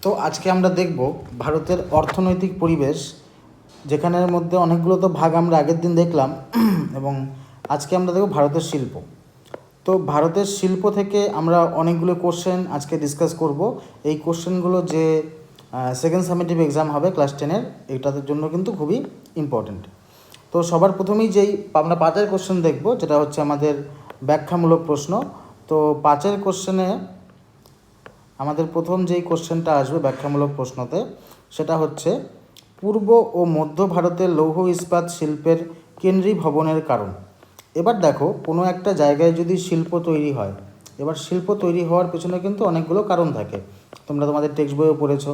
তো আজকে আমরা দেখব ভারতের অর্থনৈতিক পরিবেশ, যেখানের মধ্যে অনেকগুলো তো ভাগ আমরা আগের দিন দেখলাম এবং আজকে আমরা দেখব ভারতের শিল্প। তো ভারতের শিল্প থেকে আমরা অনেকগুলো কোশ্চেন আজকে ডিসকাস করব। এই কোশ্চেনগুলো যে সেকেন্ড সামেটিভ এক্সাম হবে ক্লাস 10-এর, এইটাদের জন্য কিন্তু খুবই ইম্পর্টেন্ট। তো সবার প্রথমেই যেই আমরা 5-এর কোশ্চেন দেখব, যেটা হচ্ছে আমাদের ব্যাখ্যামূলক প্রশ্ন। তো 5-এর কোশ্চেনে আমাদের প্রথম যেই কোশ্চেনটা আসবে ব্যাখ্যামূলক প্রশ্নতে, সেটা হচ্ছে পূর্ব ও মধ্য ভারতের লৌহ ইস্পাত শিল্পের কেন্দ্রীভবনের কারণ। এবার দেখো, কোনো একটা জায়গায় যদি শিল্প তৈরি হয়, এবার শিল্প তৈরি হওয়ার পেছনে কিন্তু অনেকগুলো কারণ থাকে, তোমরা তোমাদের টেক্সট বইও পড়েছো।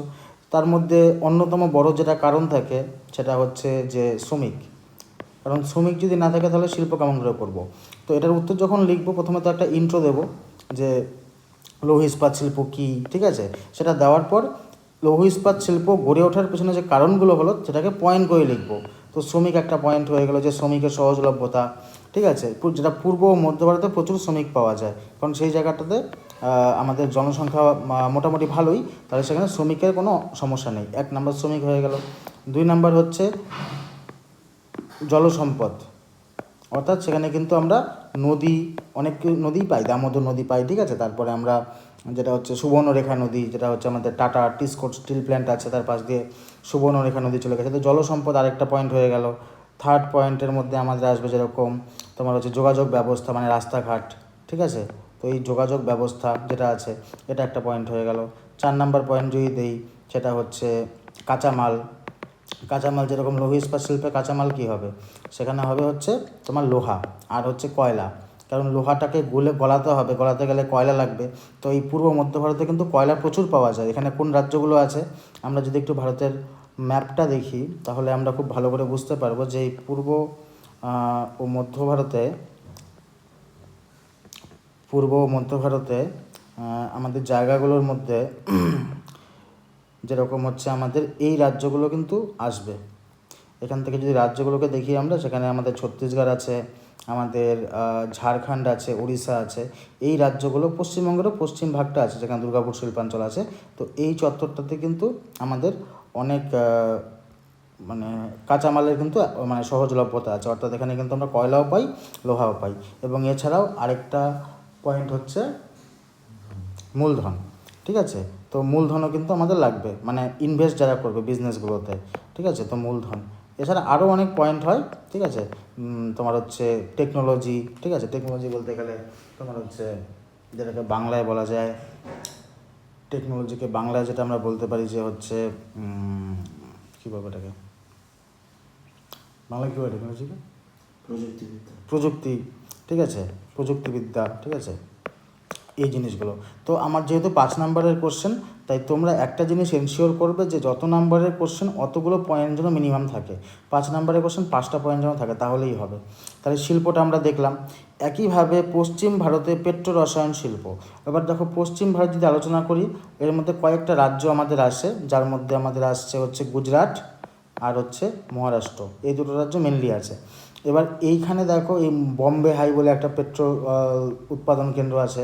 তার মধ্যে অন্যতম বড় যেটা কারণ থাকে সেটা হচ্ছে যে শ্রমিক। কারণ শ্রমিক যদি না থাকে তাহলে শিল্প কেমন করে করবো। তো এটার উত্তর যখন লিখবো, প্রথমে তো একটা ইন্ট্রো দেবো যে লৌহ ইস্পাত শিল্প কী, ঠিক আছে। সেটা দেওয়ার পর লৌহ ইস্পাত শিল্প গড়ে ওঠার পেছনে যে কারণগুলো হলো সেটাকে পয়েন্ট করে লিখবো। তো শ্রমিক একটা পয়েন্ট হয়ে গেলো, যে শ্রমিকের সহজলভ্যতা, ঠিক আছে, যেটা পূর্ব ও মধ্য ভারতে প্রচুর শ্রমিক পাওয়া যায়, কারণ সেই জায়গাটাতে আমাদের জনসংখ্যা মোটামুটি ভালোই, তাহলে সেখানে শ্রমিকের কোনো সমস্যা নেই। 1 নম্বর শ্রমিক হয়ে গেল। 2 নম্বর হচ্ছে জলসম্পদ, অর্থাৎ সেখানে কিন্তু আমরা নদী, অনেক নদী পাই, দামোদর নদী পাই, ঠিক আছে। তারপরে আমরা যেটা হচ্ছে সুবর্ণরেখা নদী, যেটা হচ্ছে আমাদের টাটা টিসকো স্টিল প্ল্যান্ট আছে, তার পাশ দিয়ে সুবর্ণরেখা নদী চলে গেছে। তো জলসম্পদ আরেকটা পয়েন্ট হয়ে গেল। 3rd পয়েন্টের মধ্যে আমাদের আসবে যেরকম তোমার হচ্ছে যোগাযোগ ব্যবস্থা, মানে রাস্তাঘাট, ঠিক আছে। তো এই যোগাযোগ ব্যবস্থা যেটা আছে, এটা একটা পয়েন্ট হয়ে গেল। 4 নম্বর পয়েন্ট যদি দেই, সেটা হচ্ছে কাঁচামাল। কাঁচামাল যেরকম লৌহ ইস্পাত শিল্পে কাঁচামাল কী হবে, সেখানে হবে হচ্ছে তোমার লোহা আর হচ্ছে কয়লা, কারণ লোহাটাকে গলাতে হবে, গলাতে গেলে কয়লা লাগবে। তো এই পূর্ব মধ্য ভারতে কিন্তু কয়লা প্রচুর পাওয়া যায়। এখানে কোন রাজ্যগুলো আছে, আমরা যদি একটু ভারতের ম্যাপটা দেখি তাহলে আমরা খুব ভালো করে বুঝতে পারবো যে এই পূর্ব ও মধ্য ভারতে আমাদের জায়গাগুলোর মধ্যে যেরকম হচ্ছে আমাদের এই রাজ্যগুলো কিন্তু আসবে। এখান থেকে যদি রাজ্যগুলোকে দেখি আমরা, সেখানে আমাদের ছত্তিশগড় আছে, আমাদের ঝাড়খণ্ড আছে, উড়িষ্যা আছে। এই রাজ্যগুলো, পশ্চিমবঙ্গেরও পশ্চিম ভাগটা আছে যেখানে দুর্গাপুর শিল্পাঞ্চল আছে। তো এই চত্বরটাতে কিন্তু আমাদের অনেক মানে কাঁচামালের কিন্তু মানে সহজলভ্যতা আছে, অর্থাৎ এখানে কিন্তু আমরা কয়লাও পাই, লোহাও পাই। এবং এছাড়াও আরেকটা পয়েন্ট হচ্ছে মূলধন, ঠিক আছে। তো মূলধনও কিন্তু আমাদের লাগবে, মানে ইনভেস্ট যারা করবে বিজনেসগুলোতে, ঠিক আছে। তো মূলধন, এছাড়া আরও অনেক পয়েন্ট হয়, ঠিক আছে। তোমার হচ্ছে টেকনোলজি, ঠিক আছে। টেকনোলজি বলতে গেলে তোমার হচ্ছে যেটাকে বাংলায় বলা যায়, টেকনোলজিকে বাংলায় যেটা আমরা বলতে পারি যে হচ্ছে কী বলবো এটাকে, বাংলায় কী বলে টেকনোলজিকে? প্রযুক্তি, ঠিক আছে, প্রযুক্তিবিদ্যা, ঠিক আছে, এই জিনিসগুলো। তো আমার যেহেতু 5 নম্বরের কোশ্চেন, তাই তোমরা একটা জিনিস এনশিওর করবে যে যত নম্বরের কোশ্চেন অতগুলো পয়েন্ট যেন মিনিমাম থাকে। 5 নম্বরের কোশ্চেন 5টা পয়েন্ট যেন থাকে, তাহলেই হবে। তাহলে শিল্পটা আমরা দেখলাম। একইভাবে পশ্চিম ভারতে পেট্রো রসায়ন শিল্প। এবার দেখো, পশ্চিম ভারত যদি আলোচনা করি, এর মধ্যে কয়েকটা রাজ্য আমাদের আসে, যার মধ্যে আমাদের আসছে হচ্ছে গুজরাট আর হচ্ছে মহারাষ্ট্র। এই দুটো রাজ্য মেনলি আছে। এবার এইখানে দেখো, এই বম্বে হাই বলে একটা পেট্রো উৎপাদন কেন্দ্র আছে।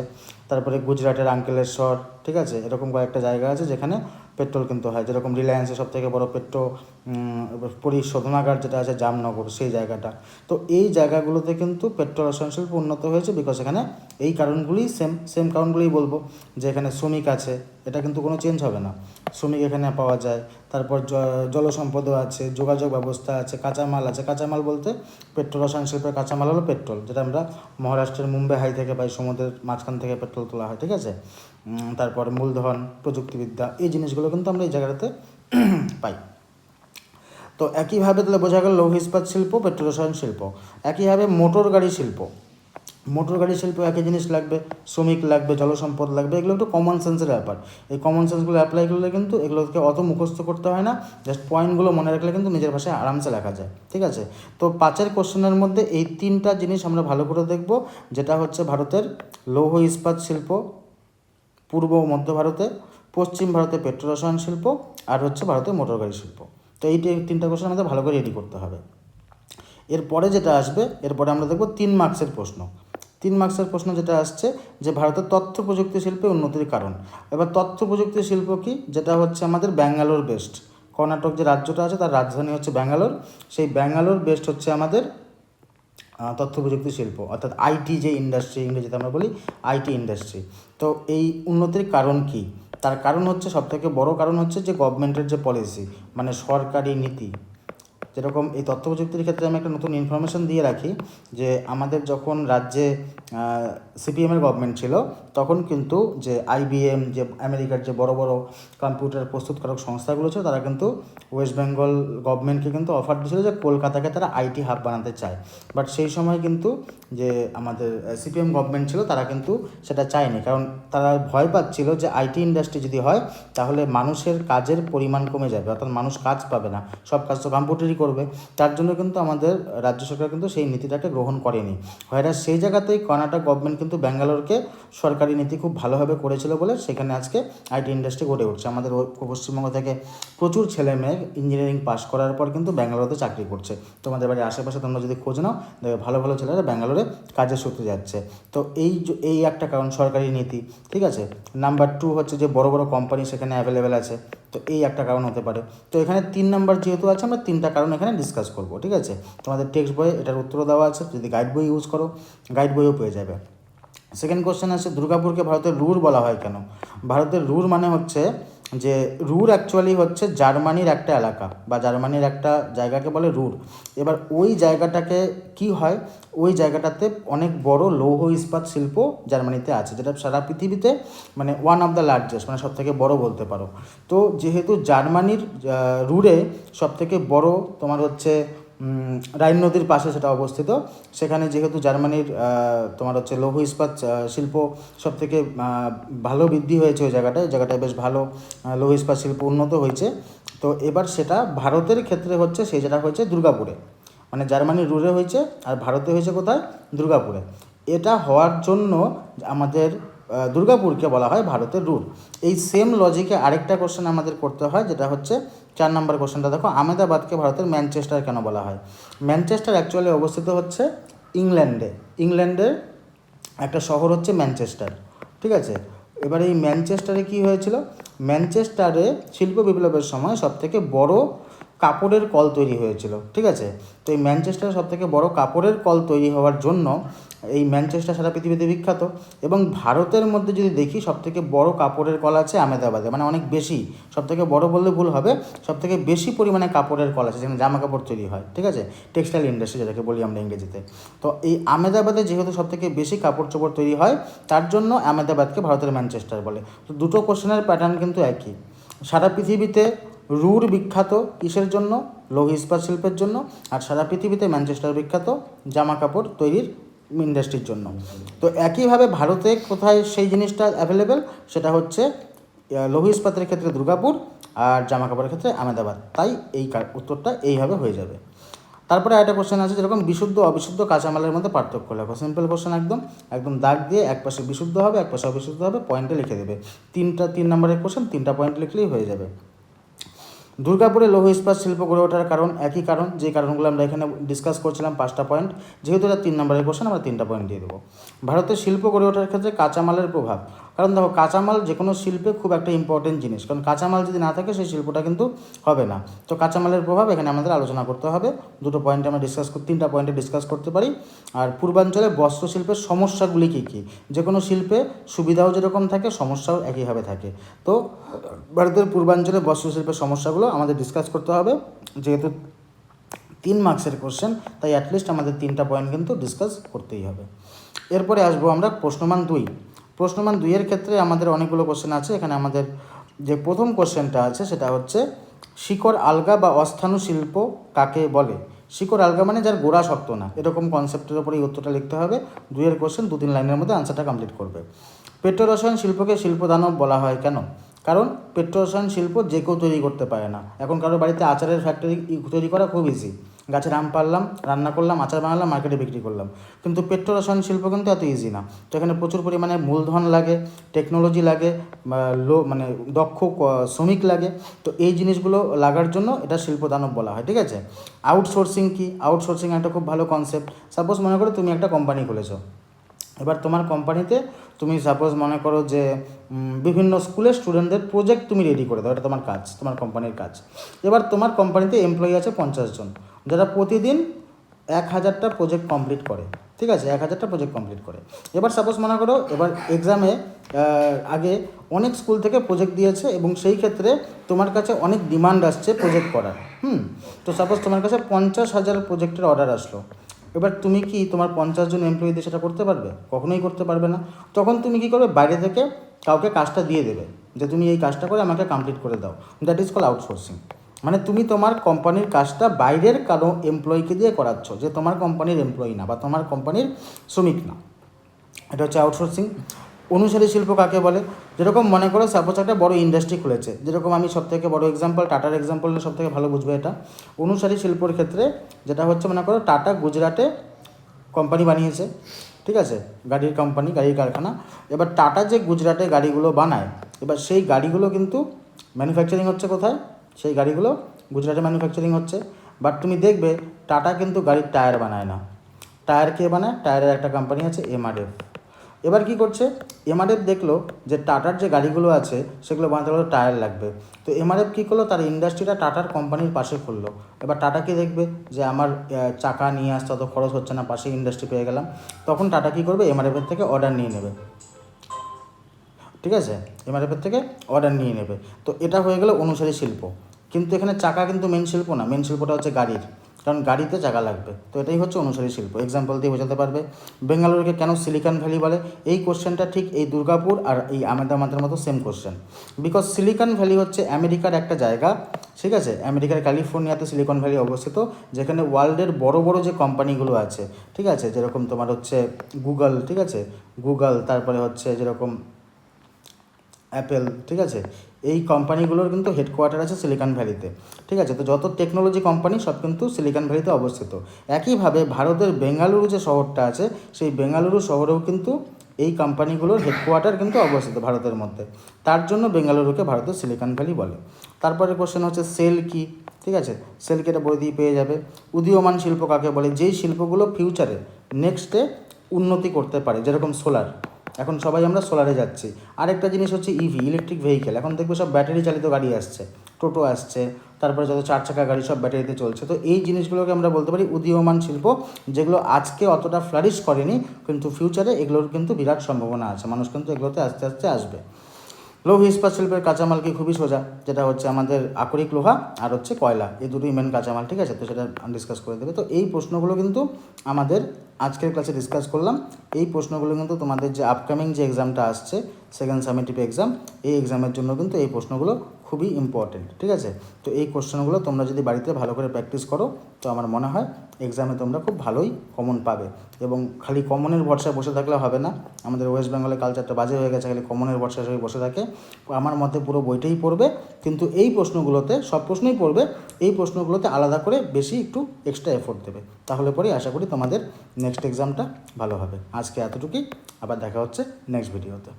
তারপরে গুজরাটের আঙ্কেলেশ্বর, ঠিক আছে, এরকম কয়েকটা জায়গা আছে যেখানে পেট্রোল কিনতে হয়। যেরকম রিলায়েন্সের সবথেকে বড় পরিশোধনাগার যেটা আছে জামনগর, সেই জায়গাটা। তো এই জায়গাগুলোতে কিন্তু পেট্রো রসায়ন শিল্প উন্নত হয়েছে, বিকজ এখানে এই কারণগুলি সেম কারণগুলিই বলবো, যে এখানে শ্রমিক আছে, এটা কিন্তু কোনো চেঞ্জ হবে না, শ্রমিক এখানে পাওয়া যায়। তারপর জলসম্পদও আছে, যোগাযোগ ব্যবস্থা আছে, কাঁচামাল আছে। কাঁচামাল বলতে পেট্রো রসায়ন শিল্পের কাঁচামাল হলো পেট্রোল, যেটা আমরা মহারাষ্ট্রের মুম্বাই হাই থেকে পাই, সমুদ্রের মাঝখান থেকে পেট্রোল তোলা হয়, ঠিক আছে। তারপর মূলধন, প্রযুক্তিবিদ্যা, এই জিনিসগুলো কিন্তু আমরা এই জায়গাটাতে পাই। তো একইভাবে তাহলে বোঝা গেল লৌহ ইস্পাত শিল্প, পেট্রো রসায়ন শিল্প। একইভাবে মোটর গাড়ি শিল্প। মোটর গাড়ি শিল্প একই জিনিস লাগবে, শ্রমিক লাগবে, জলসম্পদ লাগবে। এগুলো একটু কমন সেন্সের ব্যাপার। এই কমন সেন্সগুলো অ্যাপ্লাই করলে কিন্তু এগুলোকে অত মুখস্থ করতে হয় না, জাস্ট পয়েন্টগুলো মনে রাখলে কিন্তু নিজের ভাষায় আরামসে লেখা যায়, ঠিক আছে। তো 5-এর কোশ্চেনের মধ্যে এই 3টা জিনিস আমরা ভালো করে দেখব, যেটা হচ্ছে ভারতের লৌহ ইস্পাত শিল্প পূর্ব ও মধ্য ভারতে, পশ্চিম ভারতে পেট্রো রসায়ন শিল্প, আর হচ্ছে ভারতের মোটর গাড়ি শিল্প। তো এই 3টা কোশ্চেন আমাদের ভালো করে রেডি করতে হবে। এরপরে যেটা আসবে, এরপরে আমরা দেখব 3 মার্কসের প্রশ্ন। 3 মার্কসের প্রশ্ন যেটা আসছে যে ভারতের তথ্য প্রযুক্তি শিল্পে উন্নতির কারণ। এবার তথ্য প্রযুক্তি শিল্প কি, যেটা হচ্ছে আমাদের ব্যাঙ্গালোর বেস্ট, কর্ণাটক যে রাজ্যটা আছে তার রাজধানী হচ্ছে ব্যাঙ্গালোর, সেই ব্যাঙ্গালোর বেস্ট হচ্ছে আমাদের তথ্য প্রযুক্তি শিল্প, অর্থাৎ আইটি যে ইন্ডাস্ট্রি, ইংরেজিতে আমরা বলি আইটি ইন্ডাস্ট্রি। তো এই উন্নতির কারণ কি, তার কারণ হচ্ছে, সবথেকে বড় কারণ হচ্ছে যে গভর্নমেন্টের যে পলিসি, মানে সরকারি নীতি। যেরকম এই তথ্য প্রযুক্তির ক্ষেত্রে আমি একটা নতুন ইনফরমেশন দিয়ে রাখি যে আমাদের যখন রাজ্যে সিপিএমের গভর্নমেন্ট ছিল, তখন কিন্তু যে আইবিএম, যে আমেরিকার যে বড় বড় কম্পিউটার প্রস্তুতকারক সংস্থাগুলো ছিল, তারা কিন্তু ওয়েস্ট বেঙ্গল গভর্নমেন্টকে কিন্তু অফার দিয়েছিল যে কলকাতাকে তারা আইটি হাব বানাতে চায়। বাট সেই সময় কিন্তু যে আমাদের সিপিএম গভর্নমেন্ট ছিল, তারা কিন্তু সেটা চায়নি, কারণ তারা ভয় পাচ্ছিল যে আইটি ইন্ডাস্ট্রি যদি হয় তাহলে মানুষের কাজের পরিমাণ কমে যাবে, অর্থাৎ মানুষ কাজ পাবে না, সব কাজ তো কম্পিউটারই করবে। তার জন্য কিন্তু আমাদের রাজ্য সরকার কিন্তু সেই নীতিটাকে গ্রহণ করেনি। হয়তো সেই জায়গাতেই কর্ণাটক গভর্নমেন্ট কিন্তু ব্যাঙ্গালোরকে সরকারি নীতি খুব ভালোভাবে করেছিল বলে সেখানে আজকে আইটি ইন্ডাস্ট্রি গড়ে উঠছে। আমাদের পশ্চিমবঙ্গ থেকে প্রচুর ছেলে মেয়ে ইঞ্জিনিয়ারিং পাস করার পর কিন্তু ব্যাঙ্গালোরে চাকরি করছে। তোমাদের বাড়ির আশেপাশে তোমরা যদি খোঁজ নাও, দেখবে ভালো ভালো ছেলেরা ব্যাঙ্গালোরে কাজের সূত্রে যাচ্ছে। তো এই একটা কারণ, সরকারি নীতি। ঠিক আছে, নাম্বার 2 হচ্ছে যে বড় বড় কোম্পানি সেখানে অ্যাভেলেবেল আছে, তো এই একটা কারণ হতে পারে। তো এখানে 3 নাম্বার যেহেতু আছে, আমরা 3টা কারণ এখানে ডিসকাস করব। ঠিক আছে, তোমাদের টেক্সট বইয়ে এটার উত্তরও দেওয়া আছে, যদি গাইড বই ইউজ করো গাইড বইও পেয়ে যাবে। সেকেন্ড কোশ্চেন আছে, দুর্গাপুরকে ভারতের রুর বলা হয় কেন? ভারতের রুর মানে হচ্ছে যে রুর অ্যাকচুয়ালি হচ্ছে জার্মানির একটা এলাকা বা জার্মানির একটা জায়গাকে বলে রুর। এবার ওই জায়গাটাকে কি হয়, ওই জায়গাটাতে অনেক বড় লৌহ ইস্পাত শিল্প জার্মানিতে আছে, যেটা সারা পৃথিবীতে মানে ওয়ান অফ দ্য লার্জেস্ট, মানে সবথেকে বড় বলতে পারো। তো যেহেতু জার্মানির রুরে সবথেকে বড় তোমার হচ্ছে রাইন নদীর পাশে সেটা অবস্থিত, সেখানে যেহেতু জার্মানির তোমার হচ্ছে লৌহ ইস্পাত শিল্প সবথেকে ভালো বৃদ্ধি হয়েছে, ওই জায়গাটায় বেশ ভালো লৌহ ইস্পাত শিল্প উন্নত হয়েছে। তো এবার সেটা ভারতের ক্ষেত্রে হচ্ছে, সেই যেটা হয়েছে দুর্গাপুরে, মানে জার্মানির রুরে হয়েছে, আর ভারতে হয়েছে কোথায়? দুর্গাপুরে। এটা হওয়ার জন্য আমাদের দুর্গাপুরকে বলা হয় ভারতের রুর। এই সেম লজিকে আরেকটা কোশ্চেন আমাদের করতে হয়, যেটা হচ্ছে 4 নম্বর কোশ্চেনটা দেখো, আহমেদাবাদকে ভারতের ম্যানচেস্টার কেন বলা হয়? ম্যানচেস্টার অ্যাকচুয়ালি অবস্থিত হচ্ছে ইংল্যান্ডের একটা শহর হচ্ছে ম্যানচেস্টার। ঠিক আছে, এবার এই ম্যানচেস্টারে কী হয়েছিল, ম্যানচেস্টারে শিল্প বিপ্লবের সময় সবথেকে বড় কাপড়ের কল তৈরি হয়েছিল। ঠিক আছে, তো এই ম্যানচেস্টারে সবথেকে বড় কাপড়ের কল তৈরি হওয়ার জন্য এই ম্যানচেস্টার সারা পৃথিবীতে বিখ্যাত। এবং ভারতের মধ্যে যদি দেখি, সবথেকে বড় কাপড়ের কল আছে আহমেদাবাদে, মানে অনেক বেশি, সবথেকে বড় বললে ভুল হবে, সবথেকে বেশি পরিমাণে কাপড়ের কল আছে, যেখানে জামা কাপড় তৈরি হয়। ঠিক আছে, টেক্সটাইল ইন্ডাস্ট্রি যেটাকে বলি আমরা ইংরেজিতে। তো এই আহমেদাবাদে যেহেতু সবথেকে বেশি কাপড় চোপড় তৈরি হয়, তার জন্য আহমেদাবাদকে ভারতের ম্যানচেস্টার বলে। তো দুটো কোশ্চেনের প্যাটার্ন কিন্তু একই। সারা পৃথিবীতে রুর বিখ্যাত কিসের জন্য? লৌহ ইস্পাত শিল্পের জন্য। আর সারা পৃথিবীতে ম্যানচেস্টার বিখ্যাত জামা কাপড় তৈরির ইন্ডাস্ট্রির জন্য। তো একইভাবে ভারতে কোথায় সেই জিনিসটা অ্যাভেলেবেল, সেটা হচ্ছে লৌহ ইস্পাতের ক্ষেত্রে দুর্গাপুর, আর জামা কাপড়ের ক্ষেত্রে আহমেদাবাদ। তাই এই উত্তরটা এইভাবে হয়ে যাবে। তারপরে একটা কোশ্চেন আছে, যেরকম বিশুদ্ধ অবিশুদ্ধ কাঁচামালের মধ্যে পার্থক্য লেখো। সিম্পল কোশ্চেন, একদম দাগ দিয়ে এক পাশে বিশুদ্ধ হবে, এক পাশে অবিশুদ্ধ হবে, পয়েন্টে লিখে দেবে। 3 নম্বরের কোশ্চেন, 3টা পয়েন্ট লিখলেই হয়ে যাবে। দুর্গাপুরে লৌহ ইস্পাত শিল্প গড়ে ওঠার কারণ একই কারণ, যে কারণগুলো আমরা এখানে ডিসকাস করছিলাম, 5টা পয়েন্ট। যেহেতু এটা 3 নম্বরের কোশ্চেন, আমরা 3টা পয়েন্ট দিয়ে দেবো। ভারতের শিল্প গড়ে ওঠার ক্ষেত্রে কাঁচামালের প্রভাব, কারণ দেখো কাঁচামাল যে কোনো শিল্পে খুব একটা ইম্পর্টেন্ট জিনিস, কারণ কাঁচামাল যদি না থাকে সেই শিল্পটা কিন্তু হবে না। তো কাঁচামালের প্রভাব এখানে আমাদের আলোচনা করতে হবে। 2টো পয়েন্টে আমরা 3টা পয়েন্টে ডিসকাস করতে পারি। আর পূর্বাঞ্চলে বস্ত্রশিল্পের সমস্যাগুলি কী কী? যে কোনো শিল্পে সুবিধাও যেরকম থাকে, সমস্যাও একইভাবে থাকে। তো ভারতের পূর্বাঞ্চলে বস্ত্রশিল্পের সমস্যাগুলো আমাদের ডিসকাস করতে হবে। যেহেতু 3 মার্কসের কোশ্চেন, তাই অ্যাটলিস্ট আমাদের 3টা পয়েন্ট কিন্তু ডিসকাস করতেই হবে। এরপরে আসবো আমরা প্রশ্নমান 2। প্রশ্নমান 2-এর ক্ষেত্রে আমাদের অনেকগুলো কোশ্চেন আছে। এখানে আমাদের যে প্রথম কোশ্চেনটা আছে সেটা হচ্ছে, শিকড় আলগা বা অস্থাণু শিল্প কাকে বলে? শিকড় আলগা মানে যার গোড়া শক্ত না, এরকম কনসেপ্টের উপরে এই উত্তরটা লিখতে হবে। 2-এর কোশ্চেন, 2-3 লাইনের মধ্যে আনসারটা কমপ্লিট করবে। পেট্রোরসায়ন শিল্পকে শিল্পদানব বলা হয় কেন? কারণ পেট্রোরসায়ন শিল্প যে কেউ তৈরি করতে পারে না। এখন কারো বাড়িতে আচারের ফ্যাক্টরি তৈরি করা খুব ইজি, গাছের আম পারলাম, রান্না করলাম, আচার বানালাম, মার্কেটে বিক্রি করলাম। কিন্তু পেট্রোরসায়ন শিল্প কিন্তু এত ইজি না। তো এখানে প্রচুর পরিমাণে মূলধন লাগে, টেকনোলজি লাগে, মানে দক্ষ শ্রমিক লাগে। তো এই জিনিসগুলো লাগার জন্য এটা শিল্পদানব বলা হয়। ঠিক আছে, আউটসোর্সিং কি? আউটসোর্সিং একটা খুব ভালো কনসেপ্ট। সাপোজ মনে করো তুমি একটা কোম্পানি খুলেছো, এবার তোমার কোম্পানিতে তুমি সাপোজ মনে করো যে বিভিন্ন স্কুলের স্টুডেন্টদের প্রজেক্ট তুমি রেডি করে দাও, এটা তোমার কাজ, তোমার কোম্পানির কাজ। এবার তোমার কোম্পানিতে এমপ্লয়ি আছে 50 জন, যারা প্রতিদিন 1000টা প্রজেক্ট কমপ্লিট করে, ঠিক আছে, 1000টা প্রজেক্ট কমপ্লিট করে। এবার সাপোজ মনে করো এবার এক্সামে আগে অনেক স্কুল থেকে প্রজেক্ট দিয়েছে এবং সেই ক্ষেত্রে তোমার কাছে অনেক ডিমান্ড আসছে প্রজেক্ট করার। তো সাপোজ তোমার কাছে 50,000 প্রজেক্টের অর্ডার আসলো। এবার তুমি কি তোমার 50 জন এমপ্লয়ি দিয়ে সেটা করতে পারবে? কখনোই করতে পারবে না। তখন তুমি কী করবে, বাইরে থেকে কাউকে কাজটা দিয়ে দেবে যে তুমি এই কাজটা করে আমাকে কমপ্লিট করে দাও। That is call outsourcing. মানে তুমি তোমার কোম্পানির কাজটা বাইরের কারো এমপ্লয়িকে দিয়ে করাচ্ছ, যে তোমার কোম্পানির এমপ্লয়ি না বা তোমার কোম্পানির শ্রমিক না। এটা হচ্ছে আউটসোর্সিং। অনুসারী শিল্প কাকে বলে? যেরকম মনে করো সাপোজ একটা বড় ইন্ডাস্ট্রি খুলেছে, যেরকম আমি সবথেকে বড় এক্সাম্পল টাটার এক্সাম্পল সবথেকে ভালো বুঝবে এটা। অনুসারী শিল্পর ক্ষেত্রে যেটা হচ্ছে মনে করো টাটা গুজরাটে কোম্পানি বানিয়েছে, ঠিক আছে, গাড়ির কোম্পানি, গাড়ির কারখানা। এবার টাটা যে গুজরাটে গাড়িগুলো বানায়, এবার সেই গাড়িগুলো কিন্তু ম্যানুফ্যাকচারিং হচ্ছে কোথায়? সেই গাড়িগুলো গুজরাটে ম্যানুফ্যাকচারিং হচ্ছে। বাট তুমি দেখবে টাটা কিন্তু গাড়ির টায়ার বানায় না। টায়ার কে বানায়? টায়ারের একটা কোম্পানি আছে এমআরএফ। এবার কি করছে, এমআরএফ দেখলো যে টাটার যে গাড়িগুলো আছে সেগুলো বানাতে হলে টায়ার লাগবে। তো এমআরএফ কী করলো, তার ইন্ডাস্ট্রিটা টাটার কোম্পানির পাশে খুললো। এবার টাটা কি দেখবে যে আমার চাকা নিয়ে আসতে অত খরচ হচ্ছে না, পাশে ইন্ডাস্ট্রি পেয়ে গেলাম। তখন টাটা কী করবে, এমআরএফের থেকে অর্ডার নিয়ে নেবে, ঠিক আছে, এমআরএফের থেকে অর্ডার নিয়ে নেবে। তো এটা হয়ে গেল অনুসারী শিল্প। কিন্তু এখানে চাকা কিন্তু মেন শিল্প না, মেন শিল্পটা হচ্ছে গাড়ির, কারণ গাড়িতে চাকা লাগবে। তো এটাই হচ্ছে অনুসারী শিল্প। এক্সাম্পল দিয়ে বোঝাতে পারবে। বেঙ্গালুরুকে কেন সিলিকন ভ্যালি বলে? এই কোশ্চেনটা ঠিক এই দুর্গাপুর আর এই আহমেদাবাদের মতো same question. Because silicon valley হচ্ছে আমেরিকার একটা জায়গা, ঠিক আছে, আমেরিকার ক্যালিফোর্নিয়াতে সিলিকন ভ্যালি অবস্থিত, যেখানে ওয়ার্ল্ডের বড় বড় যে কোম্পানিগুলো আছে, ঠিক আছে, যেরকম তোমার হচ্ছে গুগল, ঠিক আছে, গুগল, তারপরে হচ্ছে যেরকম অ্যাপেল, ঠিক আছে, এই কোম্পানিগুলোর কিন্তু হেডকোয়ার্টার আছে সিলিকন ভ্যালিতে, ঠিক আছে। তো যত টেকনোলজি কোম্পানি সব কিন্তু সিলিকন ভ্যালিতে অবস্থিত। একইভাবে ভারতের বেঙ্গালুরু যে শহরটা আছে, সেই বেঙ্গালুরু শহরেও কিন্তু এই কোম্পানিগুলোর হেডকোয়ার্টার কিন্তু অবস্থিত ভারতের মধ্যে। তার জন্য বেঙ্গালুরুকে ভারতের সিলিকন ভ্যালি বলে। তারপরে কোশ্চেন হচ্ছে সেল কি, ঠিক আছে, সেলকে এটা বই দিয়ে পেয়ে যাবে। উদীয়মান শিল্প কাকে বলে? যেই শিল্পগুলো ফিউচারে নেক্সটে উন্নতি করতে পারে, যেরকম সোলার, এখন সবাই আমরা সোলারে যাচ্ছি। আরেকটা জিনিস হচ্ছে ইভি, ইলেকট্রিক ভেহিকেল। এখন দেখবে সব ব্যাটারি চালিত গাড়ি আসছে, টোটো আসছে, তারপরে যত 4 চাকা গাড়ি সব ব্যাটারিতে চলছে। তো এই জিনিসগুলোকে আমরা বলতে পারি উদীয়মান শিল্প, যেগুলো আজকে অতটা ফ্লারিশ করেনি, কিন্তু ফিউচারে এগুলোর কিন্তু বিরাট সম্ভাবনা আছে। মানুষ কিন্তু এগুলোতে আস্তে আস্তে আসবে। লৌহ ইস্পাত শিল্পের কাঁচামাল কি? খুবই সোজা, যেটা হচ্ছে আমাদের আকরিক লোহা আর হচ্ছে কয়লা, এই দুটোই মেন কাঁচামাল, ঠিক আছে। তো সেটা ডিসকাস করে দেবে। তো এই প্রশ্নগুলো কিন্তু আমাদের আজকের ক্লাসে ডিসকাস করলাম। এই প্রশ্নগুলো কিন্তু তোমাদের যে আপকামিং যে এক্সামটা আসছে, সেকেন্ড সামেটিভ এক্সাম, এই এক্সামের জন্য কিন্তু এই প্রশ্নগুলো খুবই ইম্পর্টেন্ট, ঠিক আছে। তো এই কোশ্চেনগুলো তোমরা যদি বাড়িতে ভালো করে প্র্যাকটিস করো, তো আমার মনে হয় এক্সামে তোমরা খুব ভালোই কমন পাবে। এবং খালি কমনের ভরসায় বসে থাকলে হবে না। আমাদের ওয়েস্ট বেঙ্গলের কালচারটা বাজে হয়ে গেছে, খালি কমনের ভরসায় সবাই বসে থাকে। আমার মতে পুরো বইটাই পড়বে, কিন্তু এই প্রশ্নগুলোতে, সব প্রশ্নই পড়বে, এই প্রশ্নগুলোতে আলাদা করে বেশি একটু এক্সট্রা এফোর্ট দেবে। তাহলে পরেই আশা করি তোমাদের নেক্সট এক্সামটা ভালো হবে। আজকে এতটুকুই, আবার দেখা হচ্ছে নেক্সট ভিডিওতে।